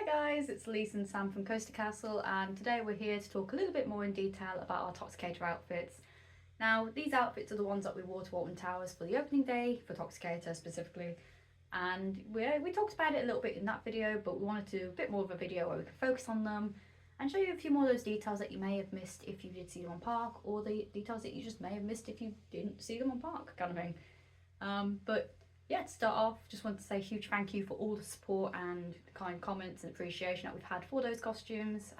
guys, it's Lisa and Sam from CoasterCastle, and today we're here to talk a little bit more in detail about our Toxicator outfits. Now, these outfits are the ones that we wore to Alton Towers for the opening day, for Toxicator specifically, and we talked about it a little bit in that video, but we wanted to do a bit more of a video where we could focus on them and show you a few more of those details that you may have missed if you did see them on park, or the details that you just may have missed if you didn't see them on park, kind of thing. But yeah, to start off, just wanted to say a huge thank you for all the support and kind comments and appreciation that we've had for those costumes.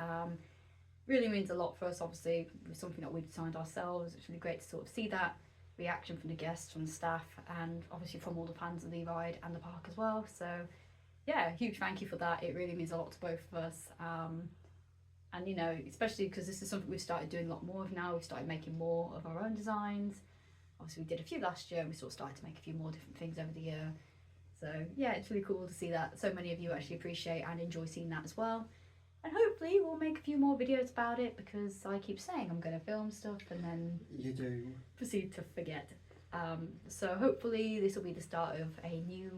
Really means a lot for us. Obviously, it was something that we designed ourselves. It's really great to sort of see that reaction from the guests, from the staff, and obviously from all the fans of the ride and the park as well. So yeah, huge thank you for that. It really means a lot to both of us. And you know, especially because this is something we've started doing a lot more of now. We've started making more of our own designs. Obviously we did a few last year and we sort of started to make a few more different things over the year. So yeah, it's really cool to see that so many of you actually appreciate and enjoy seeing that as well. And hopefully we'll make a few more videos about it, because I keep saying I'm going to film stuff and then you do proceed to forget. So hopefully this will be the start of a new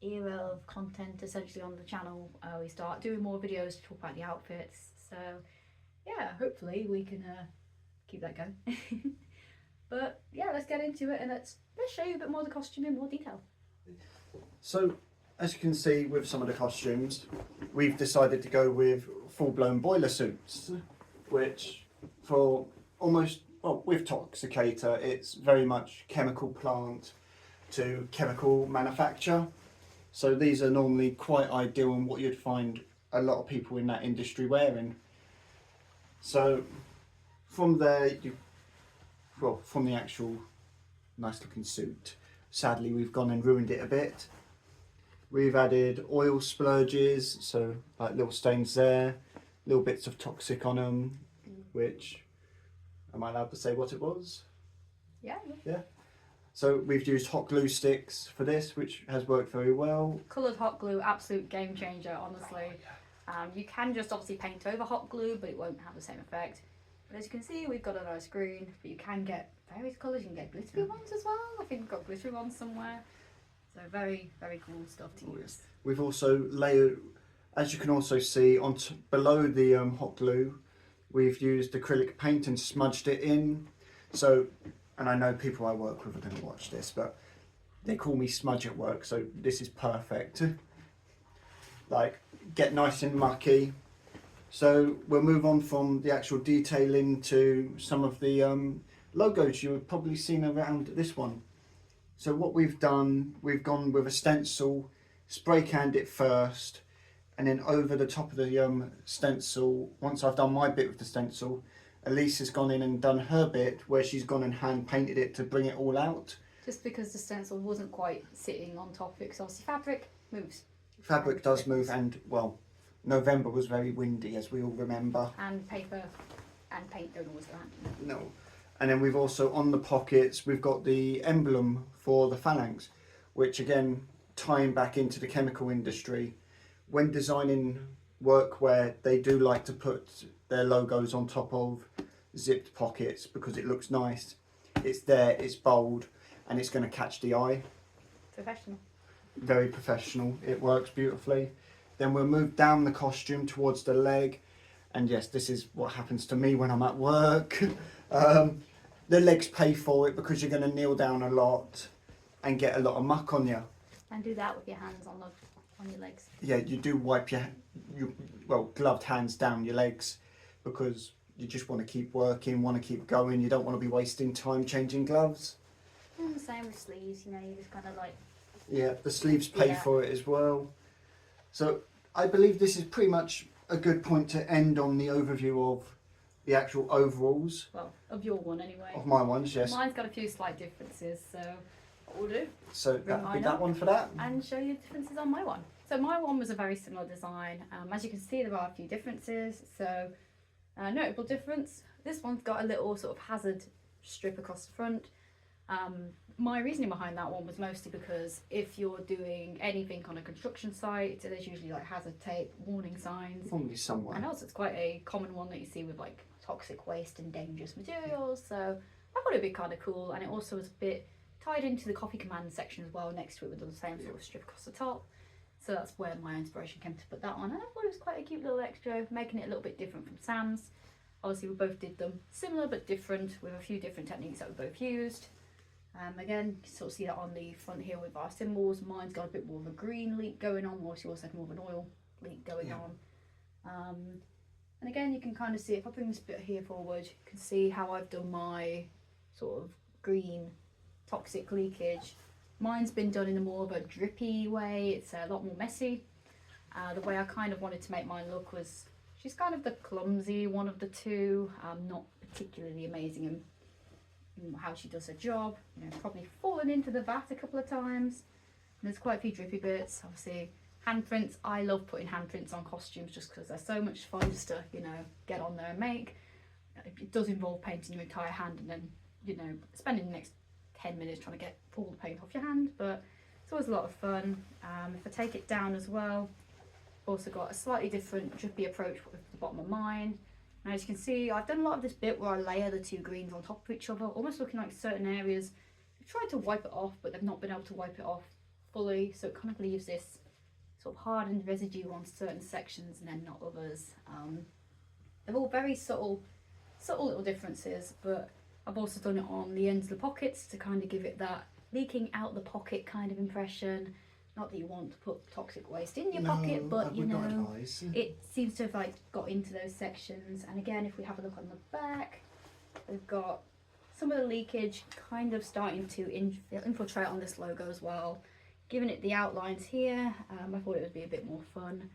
era of content essentially on the channel. We start doing more videos to talk about the outfits. So yeah, hopefully we can keep that going. But yeah, let's get into it and let's show you a bit more of the costume in more detail. So, as you can see with some of the costumes, we've decided to go with full-blown boiler suits, which for almost, well, with Toxicator, it's very much chemical plant to chemical manufacture. So these are normally quite ideal and what you'd find a lot of people in that industry wearing. So from there, from the actual nice looking suit, sadly we've gone and ruined it a bit. We've added oil splurges, so like little stains there, little bits of toxic on them, which, am I allowed to say what it was? Yeah. So we've used hot glue sticks for this, which has worked very well. Coloured hot glue, absolute game changer, honestly. You can just obviously paint over hot glue, but it won't have the same effect. But as you can see, we've got a nice green, but you can get various colours. You can get glittery ones as well. I think we've got glittery ones somewhere. So very, very cool stuff to use. We've also layered, as you can also see, below the hot glue, we've used acrylic paint and smudged it in. So, and I know people I work with are going to watch this, but they call me smudge at work, so this is perfect. Like, get nice and mucky. So we'll move on from the actual detailing to some of the logos you've probably seen around this one. So what we've done, we've gone with a stencil, spray canned it first, and then over the top of the stencil, once I've done my bit with the stencil, Elise has gone in and done her bit where she's gone and hand painted it to bring it all out. Just because the stencil wasn't quite sitting on top of it, because obviously fabric moves. Fabric does move, and well, November was very windy, as we all remember. And paper and paint don't always go hand in hand. No. And then we've also, on the pockets, we've got the emblem for the Phalanx, which again, tying back into the chemical industry. When designing workwear, they do like to put their logos on top of zipped pockets because it looks nice. It's there, it's bold, and it's going to catch the eye. Professional. Very professional. It works beautifully. Then we'll move down the costume towards the leg, and yes, this is what happens to me when I'm at work. The legs pay for it because you're going to kneel down a lot and get a lot of muck on you. And do that with your hands on your legs. Yeah, you do wipe your gloved hands down your legs because you just want to keep working, want to keep going. You don't want to be wasting time changing gloves. And the same with sleeves, you know, you just kind of like... Yeah, the sleeves pay for it as well. So I believe this is pretty much a good point to end on the overview of the actual overalls. Well, of your one anyway. Of my ones, yes. Mine's got a few slight differences, so what we'll do... So that'll be that one for that. And show you the differences on my one. So my one was a very similar design. As you can see, there are a few differences. So notable difference, this one's got a little sort of hazard strip across the front. My reasoning behind that one was mostly because if you're doing anything on a construction site, there's usually like hazard tape, warning signs. Normally somewhere. And also it's quite a common one that you see with like toxic waste and dangerous materials. So I thought it'd be kind of cool, and it also was a bit tied into the coffee command section as well next to it with the same sort of strip across the top. So So that's where my inspiration came to put that on. And I thought it was quite a cute little extra, making it a little bit different from Sam's. Obviously we both did them similar but different, with a few different techniques that we both used. Again, you can sort of see that on the front here with our symbols. Mine's got a bit more of a green leak going on, whilst yours had more of an oil leak going on. And again, you can kind of see, if I bring this bit here forward, you can see how I've done my sort of green toxic leakage. Mine's been done in a more of a drippy way. It's a lot more messy. The way I kind of wanted to make mine look was, she's kind of the clumsy one of the two, not particularly amazing in how she does her job. You know, probably fallen into the vat a couple of times. And there's quite a few drippy bits. Obviously, handprints. I love putting handprints on costumes just because they're so much fun just to, you know, get on there and make. It does involve painting your entire hand and then, you know, spending the next 10 minutes trying to get all the paint off your hand, but it's always a lot of fun. If I take it down as well, I've also got a slightly different drippy approach with the bottom of mine. Now as you can see, I've done a lot of this bit where I layer the two greens on top of each other, almost looking like certain areas I've tried to wipe it off, but they've not been able to wipe it off fully, so it kind of leaves this sort of hardened residue on certain sections and then not others. They're all very subtle little differences, but I've also done it on the ends of the pockets to kind of give it that leaking out the pocket kind of impression. Not that you want to put toxic waste in your pocket, but you know, it seems to have like got into those sections. And again, if we have a look on the back, we've got some of the leakage kind of starting to infiltrate on this logo as well, giving it the outlines here. I thought it would be a bit more fun.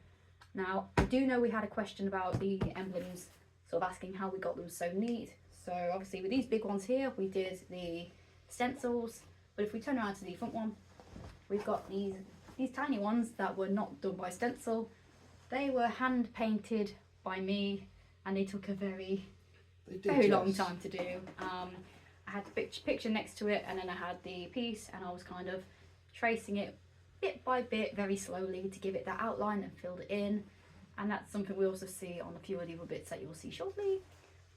Now, I do know we had a question about the emblems, sort of asking how we got them so neat. So obviously with these big ones here, we did the stencils, but if we turn around to the front one, we've got these tiny ones that were not done by stencil. They were hand painted by me, and they took a very long time to do. I had the picture next to it, and then I had the piece, and I was kind of tracing it bit by bit very slowly to give it that outline and filled it in. And that's something we also see on a few of the other bits that you'll see shortly.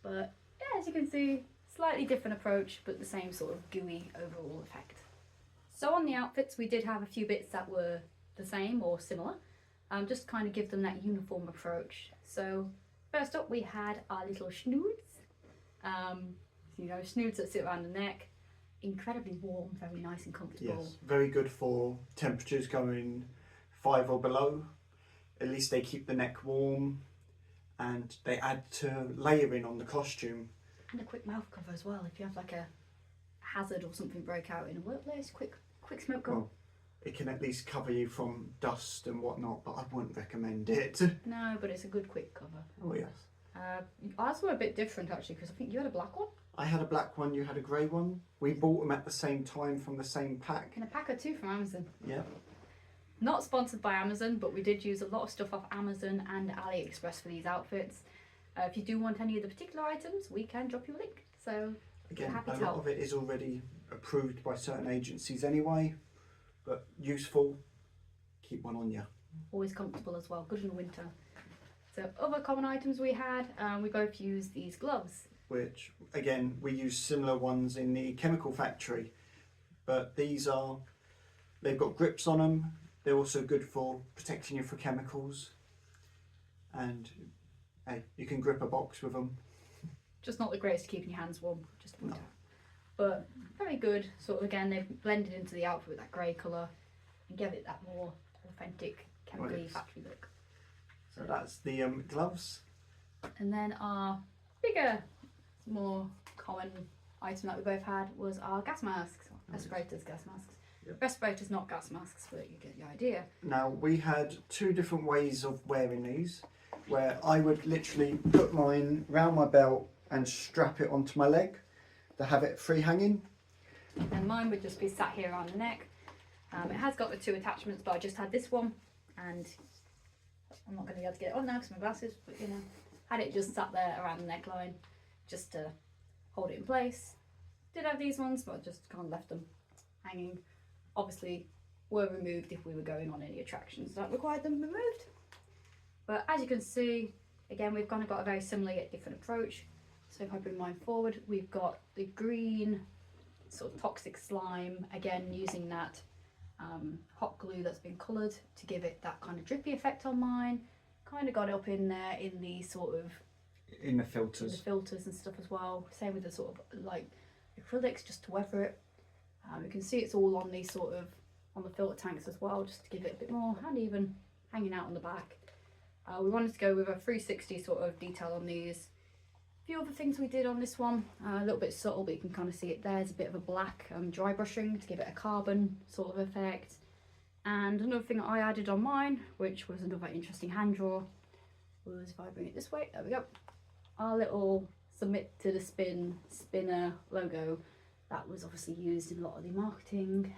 But yeah, as you can see, slightly different approach, but the same sort of gooey overall effect. So on the outfits, we did have a few bits that were the same or similar, just to kind of give them that uniform approach. So first up, we had our little snoods. You know, snoods that sit around the neck. Incredibly warm, very nice and comfortable. Yes, very good for temperatures going 5 or below. At least they keep the neck warm, and they add to layering on the costume. And a quick mouth cover as well, if you have like a hazard or something break out in a workplace, quick smoke cover. Well, it can at least cover you from dust and whatnot, but I wouldn't recommend it. No, but it's a good quick cover. Oh yes. Ours were a bit different actually, because I think you had a black one. I had a black one, you had a grey one. We bought them at the same time from the same pack. And a pack of two from Amazon. Yeah. Not sponsored by Amazon, but we did use a lot of stuff off Amazon and AliExpress for these outfits. If you do want any of the particular items, we can drop you a link. So again, happy a to lot help. of it is already approved by certain agencies anyway, but useful. Keep one on you. Always comfortable as well, good in the winter. So other common items we had, we both used these gloves. Which again, we use similar ones in the chemical factory, but these they've got grips on them. They're also good for protecting you from chemicals, and hey, you can grip a box with them. Just not the greatest to keeping your hands warm, just to point out. But very good, sort of again, they've blended into the outfit with that grey colour and give it that more authentic chemically factory look. So that's the gloves. And then our bigger, more common item that we both had was our gas masks, respirators, gas masks. Yep. Respirators, not gas masks, but you get the idea. Now we had two different ways of wearing these, where I would literally put mine round my belt and strap it onto my leg to have it free hanging. And mine would just be sat here around the neck. It has got the two attachments, but I just had this one, and I'm not going to be able to get it on now because my glasses, but you know, had it just sat there around the neckline just to hold it in place. Did have these ones, but I just kind of left them hanging. Obviously were removed if we were going on any attractions that required them removed. But as you can see, again, we've kind of got a very similar yet different approach. So if I bring mine forward, we've got the green sort of toxic slime, again using that hot glue that's been coloured to give it that kind of drippy effect on mine. Kind of got it up in there in the sort of in the filters. And stuff as well. Same with the sort of like acrylics, just to weather it. You can see it's all on these sort of on the filter tanks as well, just to give it a bit more, and even hanging out on the back. We wanted to go with a 360 sort of detail on these. A few other things we did on this one, a little bit subtle, but you can kind of see it there. There's a bit of a black dry brushing to give it a carbon sort of effect. And another thing I added on mine, which was another interesting hand draw, was, if I bring it this way, there we go, our little submit to the spinner logo. That was obviously used in a lot of the marketing.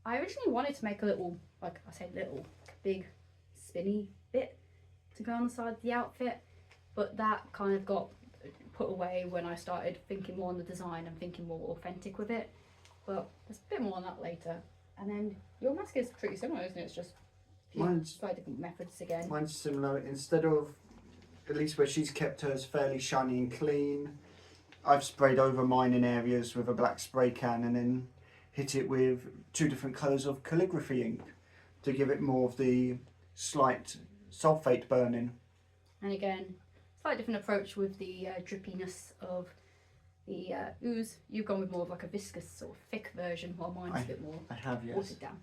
I originally wanted to make a little, like I said, little big spinny bit to go on the side of the outfit, but that kind of got put away when I started thinking more on the design and thinking more authentic with it. But there's a bit more on that later. And then your mask is pretty similar, isn't it? It's just slightly different methods again. Mine's similar. Instead of, at least where she's kept hers fairly shiny and clean, I've sprayed over mine in areas with a black spray can and then hit it with 2 different colours of calligraphy ink to give it more of the slight sulphate burning. And again, slightly different approach with the drippiness of the ooze. You've gone with more of like a viscous sort of thick version, while mine's a bit more watered down.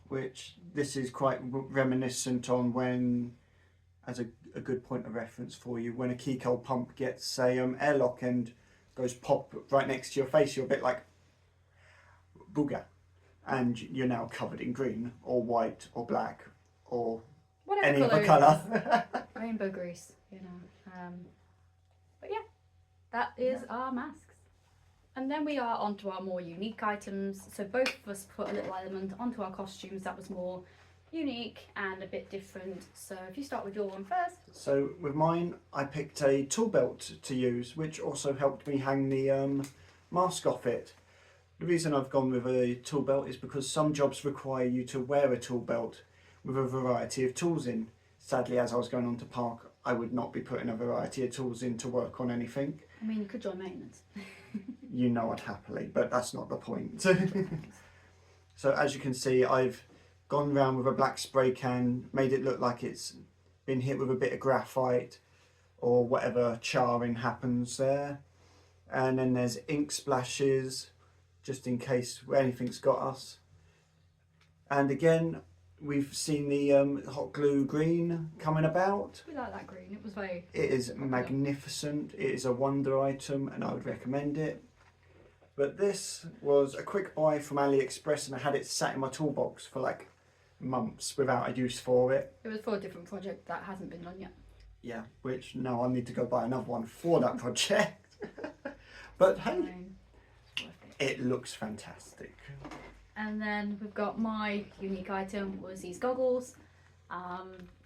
Which this is quite reminiscent on when, as a good point of reference for you, when a key cold pump gets a airlock and goes pop right next to your face, you're a bit like booger, and you're now covered in green or white or black or whatever any other colour. Rainbow grease, you know. But yeah, that is our masks. And then we are onto our more unique items. So both of us put a little element onto our costumes that was more unique and a bit different. So if you start with your one first. So with mine, I picked a tool belt to use, which also helped me hang the mask off it. The reason I've gone with a tool belt is because some jobs require you to wear a tool belt with a variety of tools in. Sadly, as I was going on to park, I would not be putting a variety of tools in to work on anything. I mean, you could join maintenance. You know I'd happily, but that's not the point. So as you can see, I've gone round with a black spray can, made it look like it's been hit with a bit of graphite or whatever charring happens there. And then there's ink splashes, just in case anything's got us. And again, we've seen the hot glue green coming about. We like that green, it was very... It is magnificent, it is a wonder item and I would recommend it. But this was a quick buy from AliExpress and I had it sat in my toolbox for like months without a use for it. It was for a different project that hasn't been done yet. Yeah, which now I need to go buy another one for that project. But hey, it looks fantastic. And then we've got my unique item was these goggles.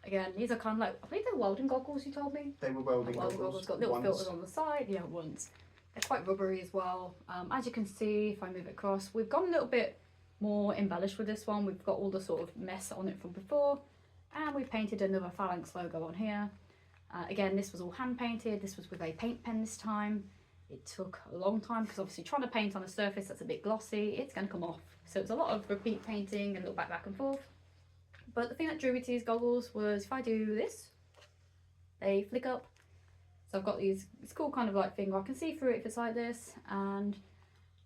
Again, these are kind of like, I believe they're welding goggles, you told me? They were welding goggles. Got little filters on the side, yeah, once. They're quite rubbery as well. As you can see, if I move it across, we've gone a little bit more embellished with this one. We've got all the sort of mess on it from before. And we've painted another Phalanx logo on here. Again, this was all hand painted. This was with a paint pen this time. It took a long time because obviously trying to paint on a surface that's a bit glossy, it's going to come off. So it's a lot of repeat painting and a little back and forth. But the thing that drew me to these goggles was if I do this, they flick up. So I've got these, it's cool kind of like thing where I can see through it if it's like this, and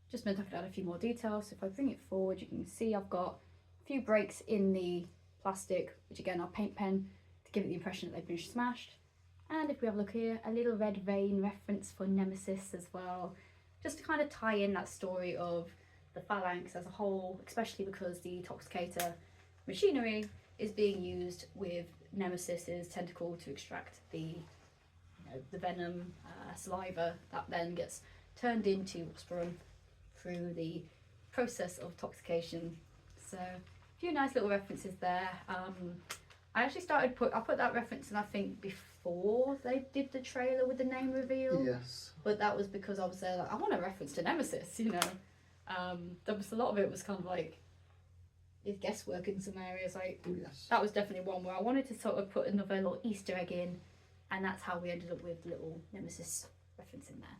just meant I could add a few more details. So if I bring it forward, you can see I've got a few breaks in the plastic, which again are paint pen to give it the impression that they've been smashed. And if we have a look here, a little red vein reference for Nemesis as well, just to kind of tie in that story of the Phalanx as a whole, especially because the Toxicator machinery is being used with Nemesis's tentacle to extract the the venom, saliva that then gets turned into Osporum through the process of toxication. So a few nice little references there. I actually I put that reference in I think before they did the trailer with the name reveal. Yes. But that was because I was there like, I want a reference to Nemesis, you know. There was a lot of it was kind of like guesswork in some areas. Like that was definitely one where I wanted to sort of put another little Easter egg in, and that's how we ended up with the little Nemesis reference in there.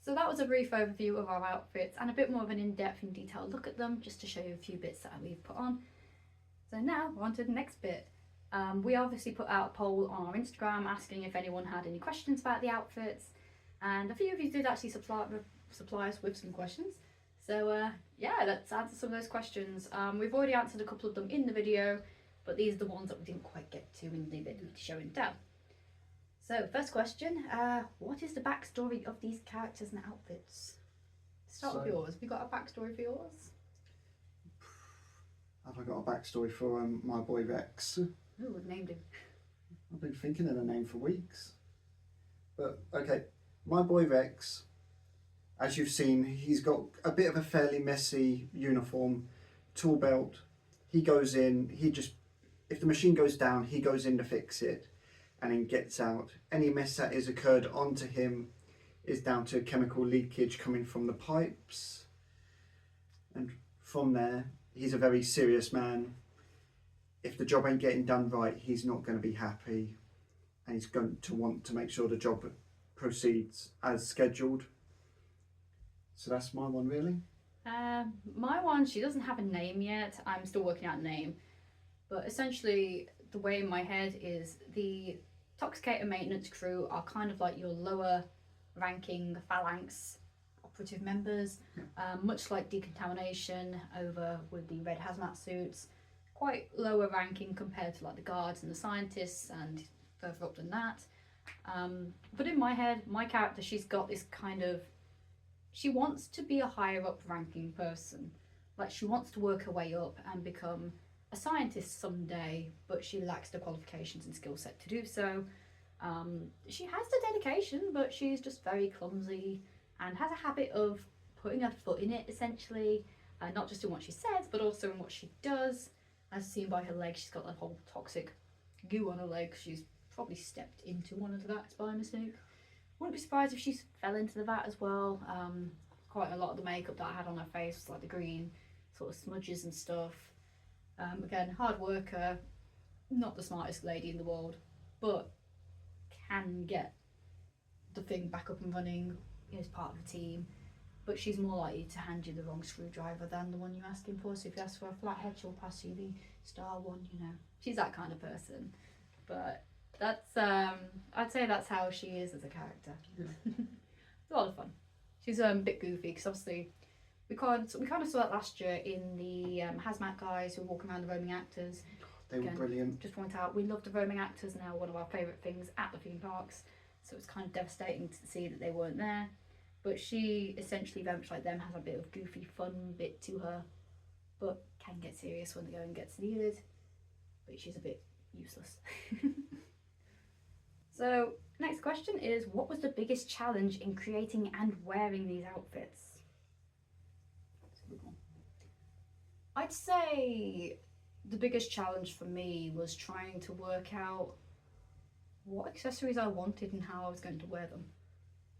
So that was a brief overview of our outfits and a bit more of an in-depth and detailed look at them, just to show you a few bits that we've put on. So now we're on to the next bit. We obviously put out a poll on our Instagram asking if anyone had any questions about the outfits, and a few of you did actually supply us with some questions. So yeah, let's answer some of those questions. We've already answered a couple of them in the video, but these are the ones that we didn't quite get to in the bit of show and tell. So first question, what is the backstory of these characters and outfits? Start with yours. Have you got a backstory for yours? Have I got a backstory for my boy Rex? Who would named him? I've been thinking of the name for weeks. But okay, my boy Rex, as you've seen, he's got a bit of a fairly messy uniform, tool belt. He goes in, if the machine goes down, he goes in to fix it and then gets out. Any mess that has occurred onto him is down to chemical leakage coming from the pipes. And from there, he's a very serious man. If the job ain't getting done right, he's not going to be happy, and he's going to want to make sure the job proceeds as scheduled. So that's my one, really. My one, she doesn't have a name yet. I'm still working out a name. But essentially, the way in my head is the Toxicator maintenance crew are kind of like your lower ranking Phalanx operative members, much like decontamination over with the red hazmat suits. Quite lower ranking compared to like the guards and the scientists and further up than that. But in my head, my character, she's got this kind of, she wants to be a higher up ranking person. Like she wants to work her way up and become a scientist someday, but she lacks the qualifications and skill set to do so. She has the dedication, but she's just very clumsy and has a habit of putting her foot in it, essentially, not just in what she says, but also in what she does. As seen by her leg, she's got that whole toxic goo on her leg. She's probably stepped into one of the vats by mistake. Wouldn't be surprised if she fell into the vat as well. Quite a lot of the makeup that I had on her face was like the green sort of smudges and stuff. Again, hard worker, not the smartest lady in the world, but can get the thing back up and running as part of the team. But she's more likely to hand you the wrong screwdriver than the one you're asking for. So if you ask for a flathead, she'll pass you the star one, you know. She's that kind of person. But that's, I'd say that's how she is as a character. Yeah. It's a lot of fun. She's a bit goofy because obviously we kind of saw that last year in the hazmat guys who were walking around the roaming actors. They were brilliant. Just point out, we love the roaming actors, now one of our favourite things at the theme parks. So it's kind of devastating to see that they weren't there. But she essentially, very much like them, has a bit of goofy fun bit to her, but can get serious when the going gets needed. But she's a bit useless. So next question is, what was the biggest challenge in creating and wearing these outfits? I'd say the biggest challenge for me was trying to work out what accessories I wanted and how I was going to wear them.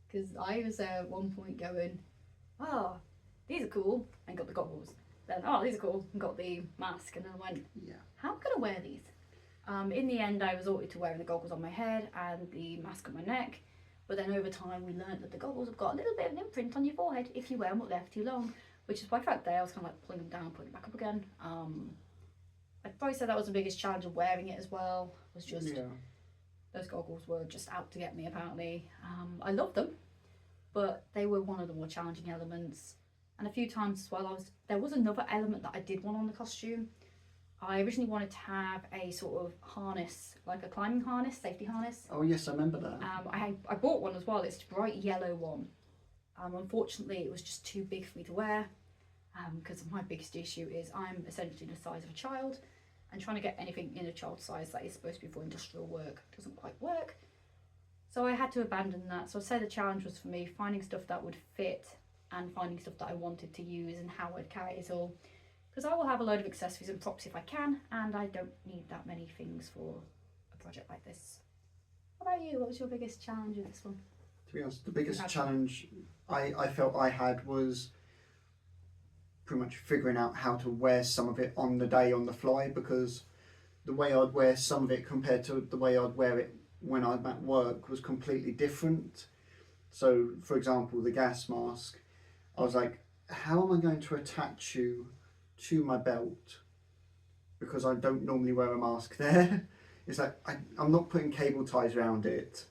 Because I was there at one point going, oh, these are cool, and got the goggles. Then, oh, these are cool, and got the mask. And then I went, yeah, how am I going to wear these? In the end, I resorted to wearing the goggles on my head and the mask on my neck. But then over time, we learned that the goggles have got a little bit of an imprint on your forehead if you wear them up there for too long. Which is why throughout the day I was kind of like pulling them down, putting them back up again. I'd probably say that was the biggest challenge of wearing it as well. Was just those goggles were just out to get me apparently. I loved them, but they were one of the more challenging elements. And a few times as well, there was another element that I did want on the costume. I originally wanted to have a sort of harness, like a climbing harness, safety harness. Oh yes, I remember that. I bought one as well. It's a bright yellow one. Unfortunately, it was just too big for me to wear because my biggest issue is I'm essentially the size of a child, and trying to get anything in a child size that is supposed to be for industrial work doesn't quite work. So I had to abandon that. So I'd say the challenge was for me finding stuff that would fit and finding stuff that I wanted to use and how I'd carry it all. Because I will have a load of accessories and props if I can, and I don't need that many things for a project like this. What about you? What was your biggest challenge with this one? To be honest, the biggest challenge I felt I had was pretty much figuring out how to wear some of it on the day on the fly, because the way I'd wear some of it compared to the way I'd wear it when I'm at work was completely different. So, for example, the gas mask, I was like, how am I going to attach you to my belt? Because I don't normally wear a mask there. It's like, I'm not putting cable ties around it.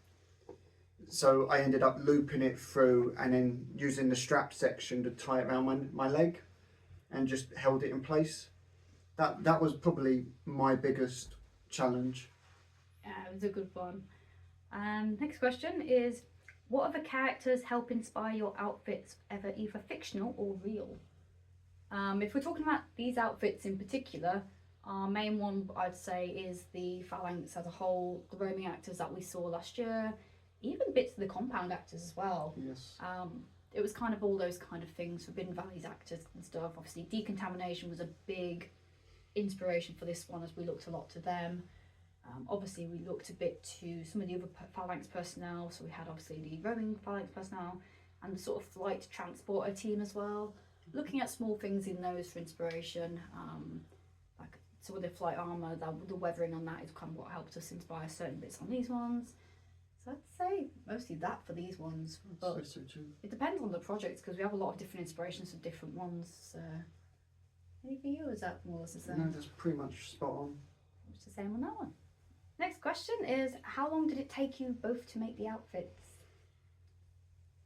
So I ended up looping it through and then using the strap section to tie it around my leg and just held it in place. That was probably my biggest challenge. Yeah, it was a good one. Next question is, what other characters help inspire your outfits, ever either fictional or real? If we're talking about these outfits in particular, our main one I'd say is the Phalanx as a whole, the roaming actors that we saw last year, even bits of the compound actors as well. Yes. It was kind of all those kind of things, Forbidden Valley's actors and stuff. Obviously, Decontamination was a big inspiration for this one as we looked a lot to them. Obviously, we looked a bit to some of the other Phalanx personnel. So we had obviously the roaming Phalanx personnel and the sort of flight transporter team as well. Looking at small things in those for inspiration, like some of the flight armour, the weathering on that is kind of what helped us inspire certain bits on these ones. So I'd say mostly that for these ones, but So too. it depends on the projects because we have a lot of different inspirations for different ones. Any for you, or is that more or less the same? No, that's pretty much spot on. It's the same on that one. Next question is, how long did it take you both to make the outfits?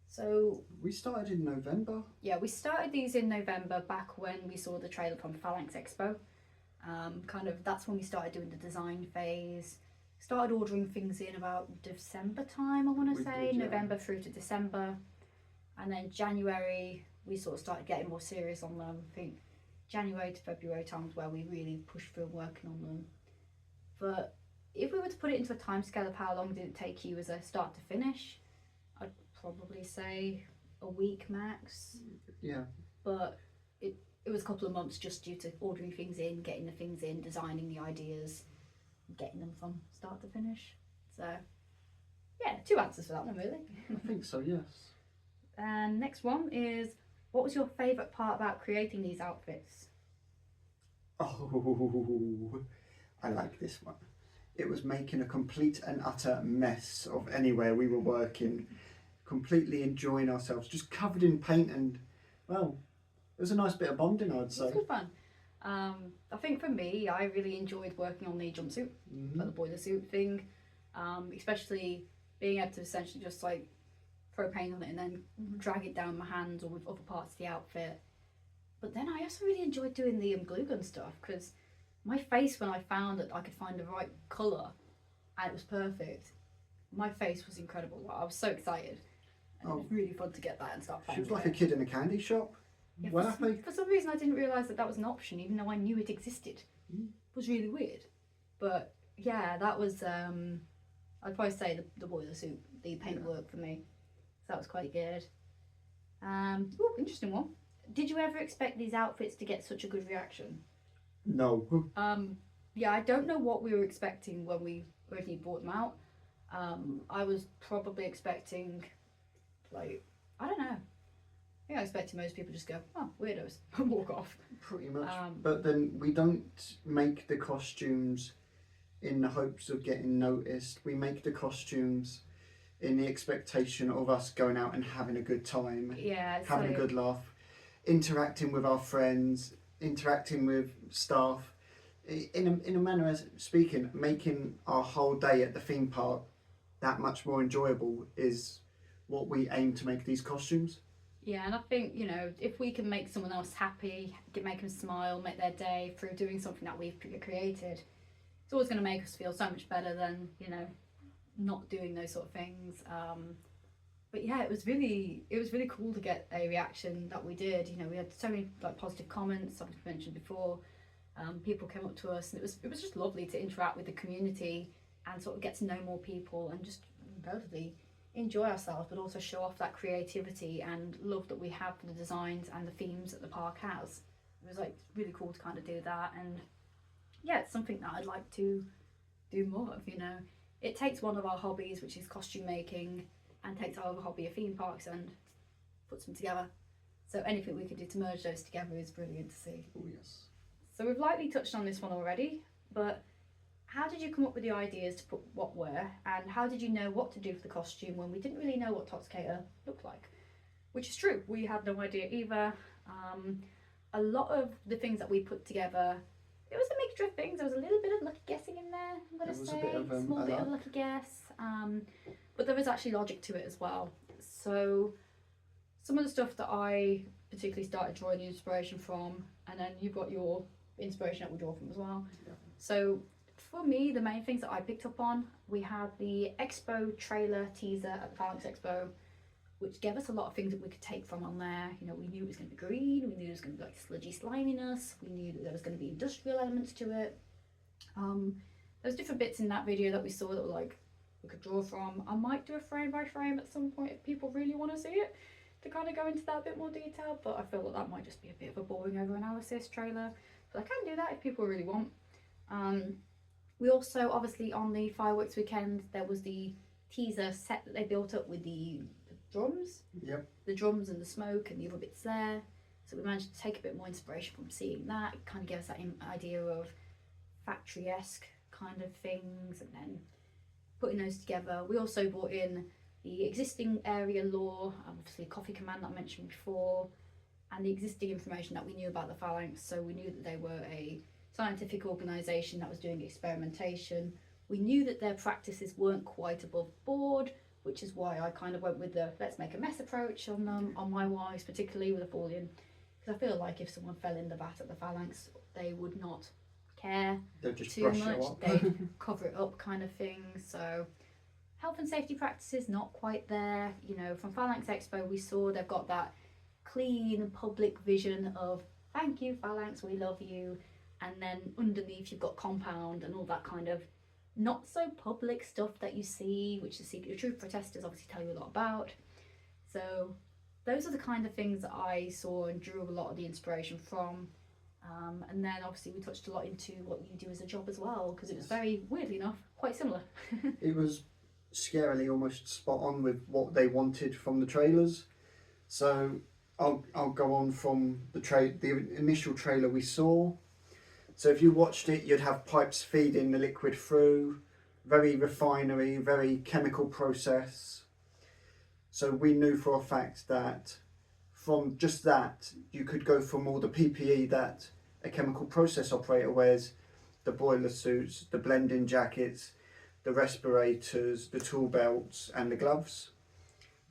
So We started in November. yeah, we started these in November, back when we saw the trailer from Phalanx Expo. That's when we started doing the design phase. Started ordering things in about December time, I want to We say, did, yeah. November through to December. And then January, we sort of started getting more serious on them. I think January to February times where we really pushed through working on them. But if we were to put it into a timescale of how long did it take you as a start to finish, I'd probably say a week max. Yeah. But it was a couple of months just due to ordering things in, getting the things in, designing the ideas, getting them from start to finish. So yeah, 2 answers for that one really. I think so, yes. And next one is, what was your favourite part about creating these outfits? Oh, I like this one. It was making a complete and utter mess of anywhere we were working, completely enjoying ourselves, just covered in paint, and well, it was a nice bit of bonding, I'd say. It's good fun. I think for me, I really enjoyed working on the jumpsuit, like the boiler suit thing, especially being able to essentially just like throw paint on it and then drag it down my hands or with other parts of the outfit. But then I also really enjoyed doing the glue gun stuff, because my face, when I found that I could find the right colour and it was perfect, my face was incredible. I was so excited. And it was really fun to get that and start playing. She was like a kid in a candy shop. Yeah, Well happy. for some reason I didn't realise that was an option, even though I knew it existed. It was really weird. But yeah, that was, I'd probably say the boiler suit, the paintwork for me. So that was quite good. Ooh, interesting one. Did you ever expect these outfits to get such a good reaction? No. Yeah, I don't know what we were expecting when we originally brought them out. I was probably expecting, like, I don't know. I think I expected most people just go, oh, weirdos, and walk off. Pretty much. But then we don't make the costumes in the hopes of getting noticed. We make the costumes in the expectation of us going out and having a good time. Yeah, having a good laugh, interacting with our friends, interacting with staff. In a manner of speaking, making our whole day at the theme park that much more enjoyable is what we aim to make these costumes. Yeah, and I think, you know, if we can make someone else happy, make them smile, make their day through doing something that we've created, it's always going to make us feel so much better than, you know, not doing those sort of things. But yeah, it was really cool to get a reaction that we did. You know, we had so many like positive comments, I've mentioned before. People came up to us, and it was just lovely to interact with the community and sort of get to know more people and just relatively enjoy ourselves, but also show off that creativity and love that we have for the designs and the themes that the park has. It was like really cool to kind of do that, and yeah, it's something that I'd like to do more of. You know, it takes one of our hobbies, which is costume making, and takes our other hobby of theme parks and puts them together. So anything we could do to merge those together is brilliant to see. Oh yes. So we've lightly touched on this one already, but how did you come up with the ideas to put what where, and how did you know what to do for the costume when we didn't really know what Toxicator looked like? Which is true, we had no idea either. A lot of the things that we put together, it was a mixture of things. There was a little bit of lucky guessing in there, I'm going to say, a small bit of lucky guess. But there is actually logic to it as well. So some of the stuff that I particularly started drawing the inspiration from, and then you've got your inspiration that we draw from as well. Yeah. So for me, the main things that I picked up on, we had the Expo trailer teaser at the Phalanx Expo, which gave us a lot of things that we could take from on there. You know, we knew it was going to be green, we knew it was going to be like sludgy sliminess, we knew that there was going to be industrial elements to it. There's different bits in that video that we saw that were like, we could draw from. I might do a frame by frame at some point if people really want to see it, to kind of go into that a bit more detail, but I feel that might just be a bit of a boring over analysis trailer. But I can do that if people really want. We also, obviously on the fireworks weekend, there was the teaser set that they built up with the drums. Yep. The drums and the smoke and the other bits there. So we managed to take a bit more inspiration from seeing that. It kind of gave us that idea of factory-esque kind of things, and then putting those together. We also brought in the existing area lore, obviously Coffee Command that I mentioned before, and the existing information that we knew about the Phalanx. So we knew that they were a scientific organisation that was doing experimentation. We knew that their practices weren't quite above board, which is why I kind of went with the let's make a mess approach on my wise, particularly with a Fallion, because I feel like if someone fell in the vat at the Phalanx, they would not care just too much. They'd cover it up, kind of thing. So health and safety practices not quite there. You know, from Phalanx Expo we saw they've got that clean public vision of thank you Phalanx, we love you, and then underneath you've got compound and all that kind of not so public stuff that you see, which the Secret of Truth protesters obviously tell you a lot about. So those are the kind of things that I saw and drew a lot of the inspiration from. And then obviously we touched a lot into what you do as a job as well, because it was very, weirdly enough, quite similar. It was scarily almost spot on with what they wanted from the trailers. So I'll go on from the initial trailer we saw. So if you watched it, you'd have pipes feeding the liquid through, very refinery, very chemical process. So we knew for a fact that from just that, you could go from all the PPE that a chemical process operator wears, the boiler suits, the blending jackets, the respirators, the tool belts and the gloves.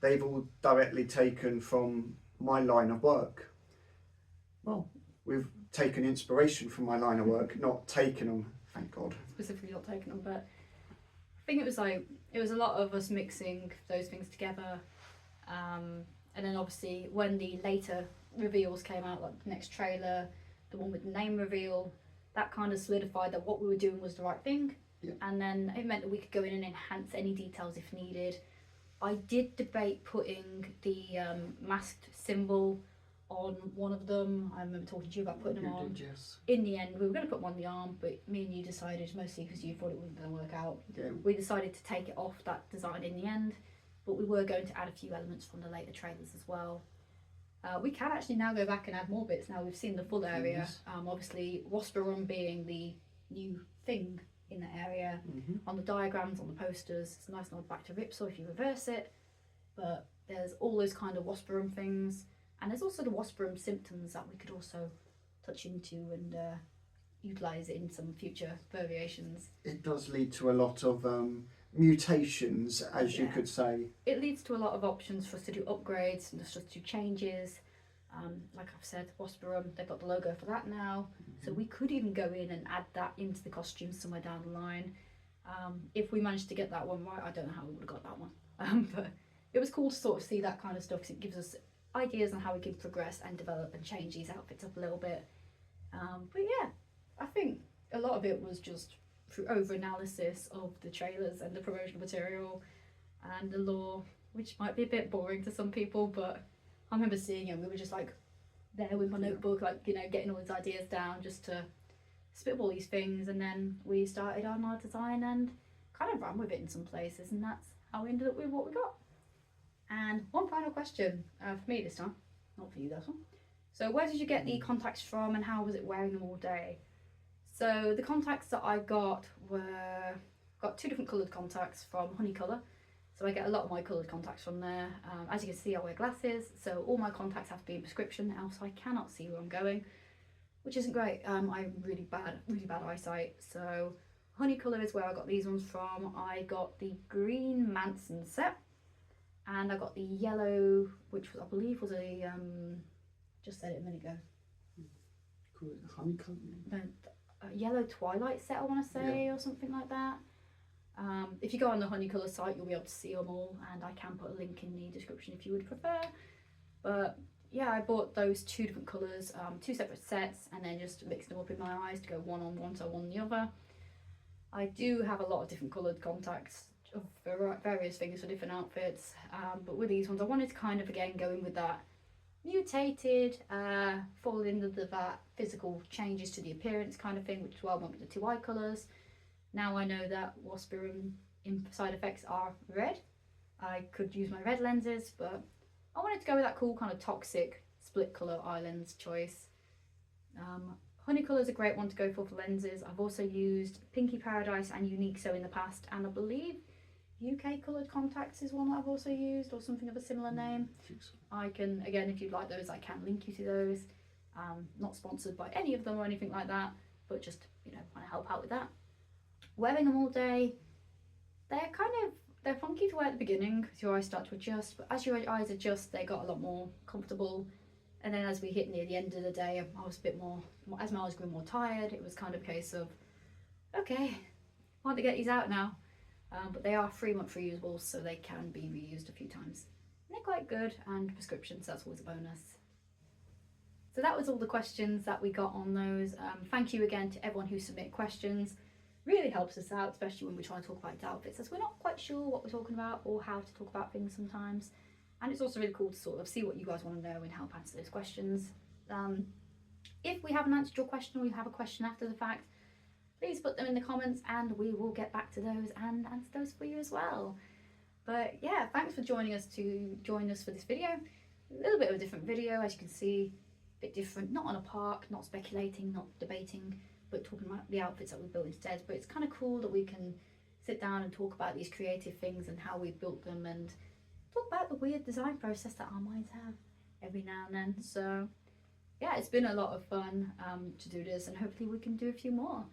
They've all directly taken from my line of work. Well, we've taken inspiration from my line of work, not taken them, thank God. Specifically not taken them, but I think it was a lot of us mixing those things together. And then obviously when the later reveals came out, like the next trailer, the one with the name reveal, that kind of solidified that what we were doing was the right thing. Yeah. And then it meant that we could go in and enhance any details if needed. I did debate putting the masked symbol on one of them. I remember talking to you about putting them on. Yes. In the end, we were going to put one on the arm, but me and you decided, mostly because you thought it wasn't going to work out, Yeah. we decided to take it off that design in the end. But we were going to add a few elements from the later trailers as well. We can actually now go back and add more bits now we've seen the full area. Yes. Obviously, Wasperum being the new thing in the area. On the diagrams, on the posters, it's a nice nod back to Ripsaw if you reverse it. But there's all those kind of Wasperum things. And there's also the Wasperum symptoms that we could also touch into and utilise it in some future variations. It does lead to a lot of mutations, as you could say. It leads to a lot of options for us to do upgrades and just to do changes. Like I've said, Wasperum, they've got the logo for that now. So we could even go in and add that into the costume somewhere down the line. If we managed to get that one right, I don't know how we would have got that one. But it was cool to sort of see that kind of stuff because it gives us ideas on how we can progress and develop and change these outfits up a little bit. But yeah, I think a lot of it was just through over-analysis of the trailers and the promotional material and the lore, which might be a bit boring to some people, but I remember seeing it and we were just like there with my notebook, like, you know, getting all these ideas down just to spitball these things, and then we started on our design and kind of ran with it in some places, and that's how we ended up with what we got. And one final question for me this time, not for you this one. So where did you get the contacts from and how was it wearing them all day? So the contacts that I got got 2 different coloured contacts from Honey Colour. So I get a lot of my coloured contacts from there. As you can see, I wear glasses, so all my contacts have to be in prescription, else I cannot see where I'm going, which isn't great. I'm really bad eyesight. So Honey Colour is where I got these ones from. I got the green Manson set, and I got the yellow, which I believe was a just said it a minute ago. Call it honeycomb. No, a yellow Twilight set, I want to say, or something like that. If you go on the Honey Colour site, you'll be able to see them all, and I can put a link in the description if you would prefer. But yeah, I bought those 2 different colours, 2 separate sets, and then just mixed them up in my eyes to go one on one side, one on the other. I do have a lot of different coloured contacts of various things for different outfits, but with these ones I wanted to kind of again go in with that mutated, fall into that physical changes to the appearance kind of thing, which is why I went with the 2 eye colours. Now I know that Waspirum side effects are red. I could use my red lenses, but I wanted to go with that cool kind of toxic split colour eye lens choice. Honey Colour is a great one to go for lenses. I've also used Pinky Paradise and Unique So in the past, and I believe UK coloured contacts is one that I've also used, or something of a similar name. I think so. I can, again, if you'd like those, I can link you to those. Not sponsored by any of them or anything like that, but just, you know, want to help out with that. Wearing them all day, they're funky to wear at the beginning because your eyes start to adjust, but as your eyes adjust, they got a lot more comfortable. And then as we hit near the end of the day, I was a bit more, as my eyes grew more tired, it was kind of a case of, okay, I want to get these out now. But they are 3-month reusable, so they can be reused a few times. And they're quite good, and prescriptions, that's always a bonus. So that was all the questions that we got on those. Thank you again to everyone who submitted questions. Really helps us out, especially when we're trying to talk about outfits, as we're not quite sure what we're talking about or how to talk about things sometimes. And it's also really cool to sort of see what you guys want to know and help answer those questions. If we haven't answered your question or you have a question after the fact, please put them in the comments and we will get back to those and answer those for you as well. But yeah, thanks for joining us for this video. A little bit of a different video, as you can see, a bit different, not on a park, not speculating, not debating, but talking about the outfits that we built instead. But it's kind of cool that we can sit down and talk about these creative things and how we built them, and talk about the weird design process that our minds have every now and then. So yeah, it's been a lot of fun to do this, and hopefully we can do a few more.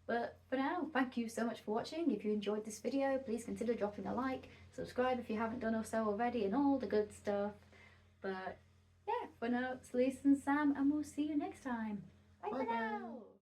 But for now, thank you so much for watching. If you enjoyed this video, please consider dropping a like, subscribe if you haven't done so already, and all the good stuff. But yeah, for now, it's Lisa and Sam, and we'll see you next time. Bye for now.